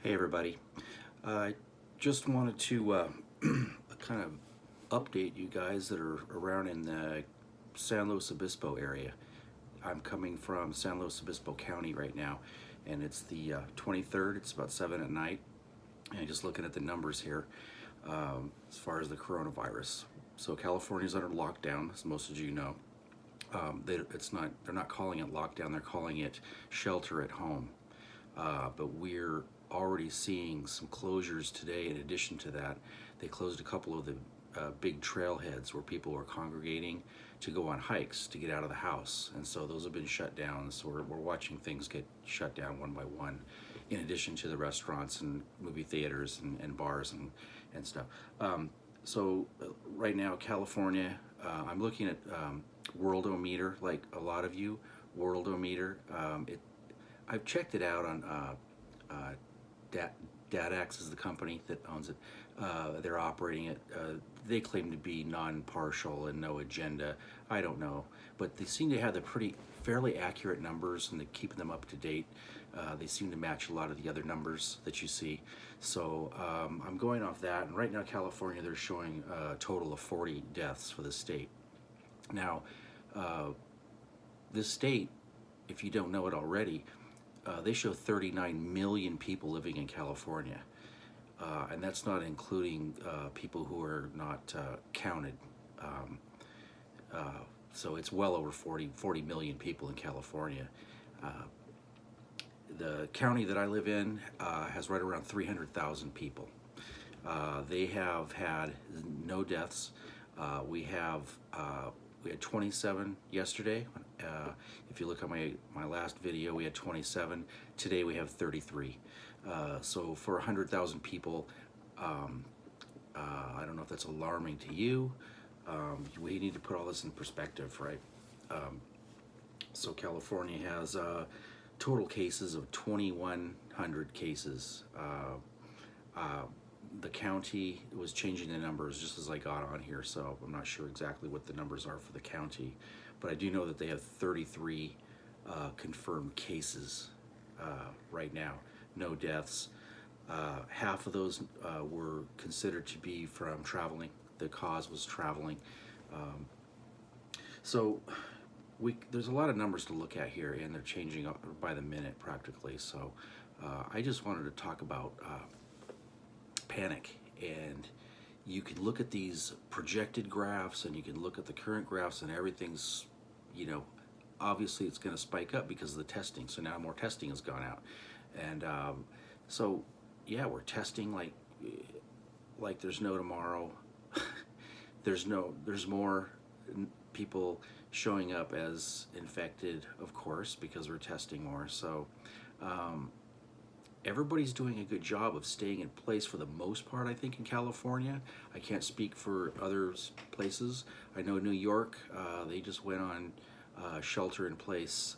Hey everybody. I just wanted to kind of update you guys that are around in the San Luis Obispo area. I'm coming from San Luis Obispo County right now, and it's the 23rd. It's about 7 at night, and just looking at the numbers here as far as the coronavirus. So California's under lockdown, as most of you know. They're not calling it lockdown, they're calling it shelter at home. But we're already seeing some closures today. In addition to that, they closed a couple of the big trailheads where people were congregating to go on hikes to get out of the house, and so those have been shut down. So we're watching things get shut down one by one, in addition to the restaurants and movie theaters and bars and stuff. Right now, California, I'm looking at Worldometer, like a lot of you, Worldometer. I've checked it out on DataX is the company that owns it. They're operating it. They claim to be non-partial and no agenda. I don't know, but they seem to have the fairly accurate numbers, and they're keeping them up to date. They seem to match a lot of the other numbers that you see. So I'm going off that, and right now California, they're showing a total of 40 deaths for the state. Now, this state, if you don't know it already, they show 39 million people living in California, and that's not including people who are not counted. So it's well over 40 million people in California. The county that I live in has right around 300,000 people. They have had no deaths. We had 27 yesterday. If you look at my last video, we had 27. Today we have 33. So for 100,000 people, I don't know if that's alarming to you. We need to put all this in perspective, right? So California has total cases of 2,100 cases. The county was changing the numbers just as I got on here, so I'm not sure exactly what the numbers are for the county, but I do know that they have 33 confirmed cases right now, no deaths. Half of those were considered to be from traveling. The cause was traveling. So there's a lot of numbers to look at here, and they're changing by the minute practically. So I just wanted to talk about panic, and you can look at these projected graphs, and you can look at the current graphs, and everything's, obviously it's going to spike up because of the testing. So now more testing has gone out, and so yeah, we're testing like there's no tomorrow. There's more people showing up as infected, of course, because we're testing more. So everybody's doing a good job of staying in place for the most part, I think, in California. I can't speak for other places. I know New York, they just went on shelter in place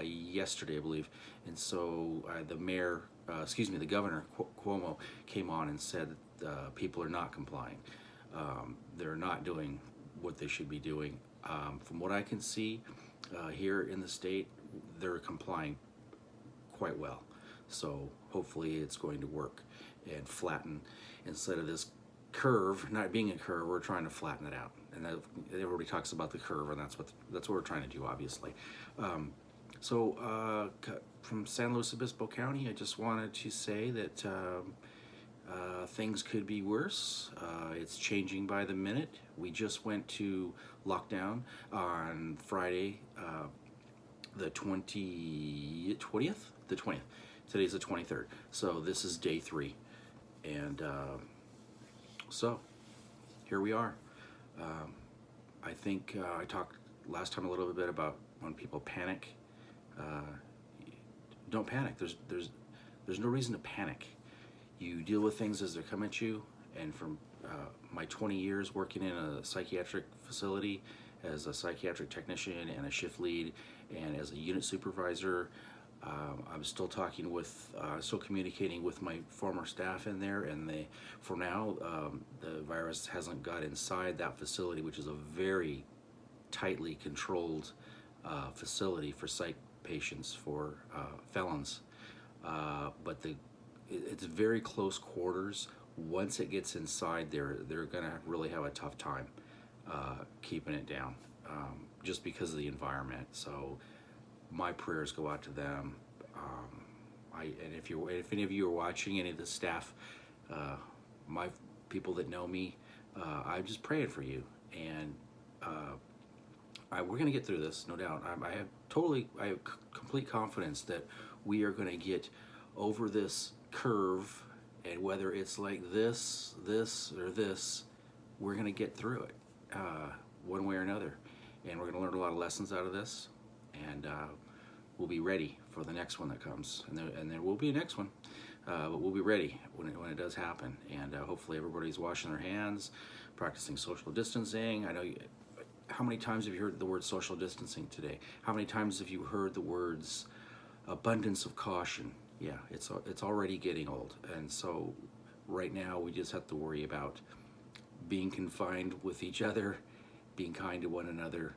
yesterday, I believe. And so the governor, Cuomo, came on and said that people are not complying. They're not doing what they should be doing. From what I can see here in the state, they're complying quite well. So hopefully it's going to work and flatten. Instead of this curve not being a curve, we're trying to flatten it out. And everybody talks about the curve, and that's what we're trying to do, obviously. From San Luis Obispo County, I just wanted to say that things could be worse. It's changing by the minute. We just went to lockdown on Friday, the 20th. Today's the 23rd. So this is day 3. And so here we are. I think I talked last time a little bit about when people panic. Don't panic. There's no reason to panic. You deal with things as they come at you, and from my 20 years working in a psychiatric facility as a psychiatric technician and a shift lead and as a unit supervisor, I'm still still communicating with my former staff in there, and for now, the virus hasn't got inside that facility, which is a very tightly controlled facility for psych patients, for felons. But it's very close quarters. Once it gets inside, they're gonna really have a tough time keeping it down, just because of the environment. So my prayers go out to them. And if any of you are watching, any of the staff, my people that know me, I'm just praying for you, and we're going to get through this, no doubt. I have complete confidence that we are going to get over this curve, and whether it's like this, or this, we're going to get through it, one way or another, and we're going to learn a lot of lessons out of this, and we'll be ready for the next one that comes, and there will be a next one, but we'll be ready when it does happen, and hopefully everybody's washing their hands, practicing social distancing. I know how many times have you heard the word social distancing today? How many times have you heard the words abundance of caution? Yeah, it's already getting old, and so right now we just have to worry about being confined with each other, being kind to one another.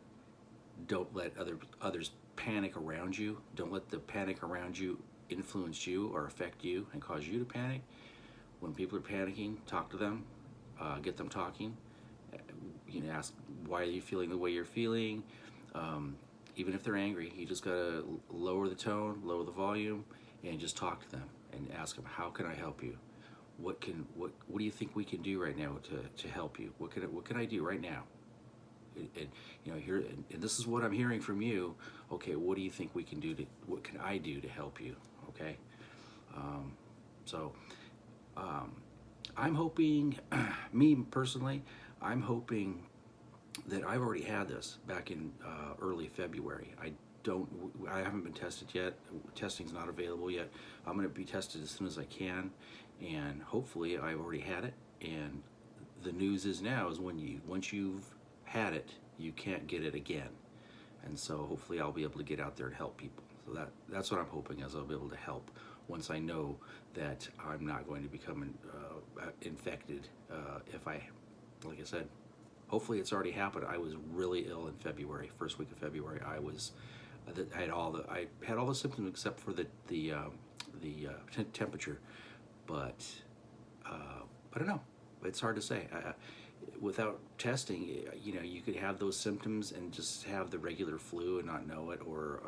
Don't let others panic around you. Don't let the panic around you influence you or affect you and cause you to panic. When people are panicking, talk to them, get them talking. Ask, why are you feeling the way you're feeling? Even if they're angry, you just gotta lower the tone, lower the volume, and just talk to them and ask them, how can I help you? What do you think we can do right now to help you? What can I do right now? And this is what I'm hearing from you. Okay, what do you think we can do what can I do to help you? Okay, I'm hoping, me personally, I'm hoping that I've already had this back in early February. I haven't been tested yet. Testing's not available yet. I'm going to be tested as soon as I can, and hopefully I've already had it. And the news is now is once you've had it, you can't get it again. And so hopefully I'll be able to get out there and help people. So that's what I'm hoping, is I'll be able to help once I know that I'm not going to become infected. Like I said, hopefully it's already happened. I was really ill in February, first week of February. I had all the symptoms except for the temperature, but I don't know. It's hard to say. Without testing, you could have those symptoms and just have the regular flu and not know it, or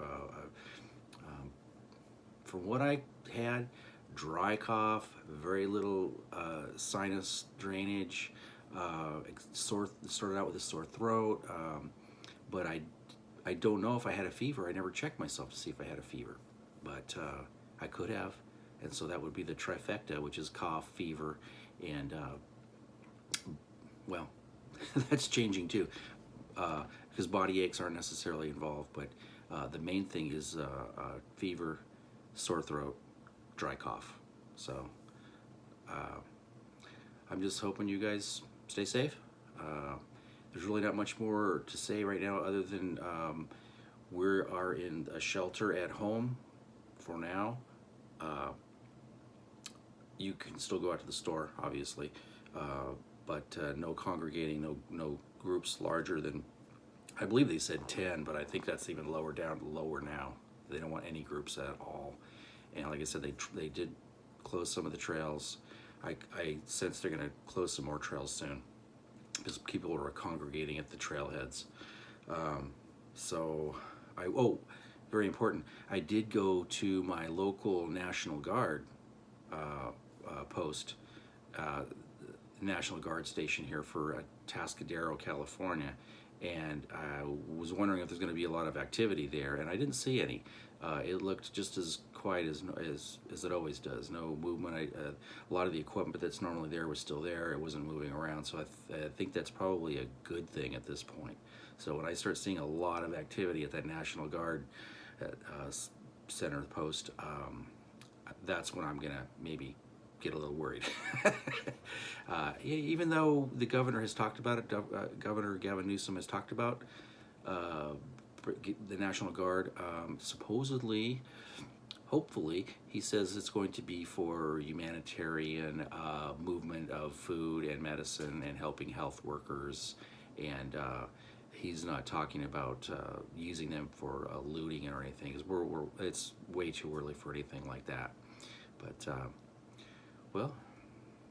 from what I had, dry cough, very little sinus drainage, started out with a sore throat, but I don't know if I had a fever. I never checked myself to see if I had a fever, but I could have, and so that would be the trifecta, which is cough, fever, and well, that's changing too, because body aches aren't necessarily involved, but the main thing is fever, sore throat, dry cough. So I'm just hoping you guys stay safe. There's really not much more to say right now other than we are in a shelter at home for now. You can still go out to the store, obviously, but no congregating, no groups larger than, I believe they said 10, but I think that's even lower now. They don't want any groups at all. And like I said, they did close some of the trails. I sense they're going to close some more trails soon because people are congregating at the trailheads. Very important, I did go to my local National Guard post, National Guard station here for Tascadero, California, and I was wondering if there's going to be a lot of activity there, and I didn't see any. It looked just as quiet as it always does. No movement. A lot of the equipment that's normally there was still there. It wasn't moving around, so I think that's probably a good thing at this point. So when I start seeing a lot of activity at that National Guard center post, that's when I'm gonna maybe get a little worried. Even though the governor has talked about it, Governor Gavin Newsom has talked about the National Guard, supposedly, hopefully, he says it's going to be for humanitarian movement of food and medicine and helping health workers, and he's not talking about using them for looting or anything, because it's way too early for anything like that. But well,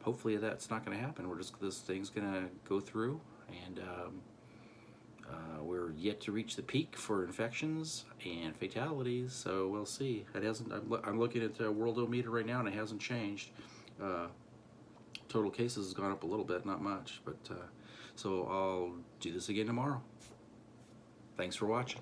hopefully that's not going to happen. This thing's going to go through, and we're yet to reach the peak for infections and fatalities. So we'll see. It hasn't. I'm looking at the Worldometer right now, and it hasn't changed. Total cases has gone up a little bit, not much, but so I'll do this again tomorrow. Thanks for watching.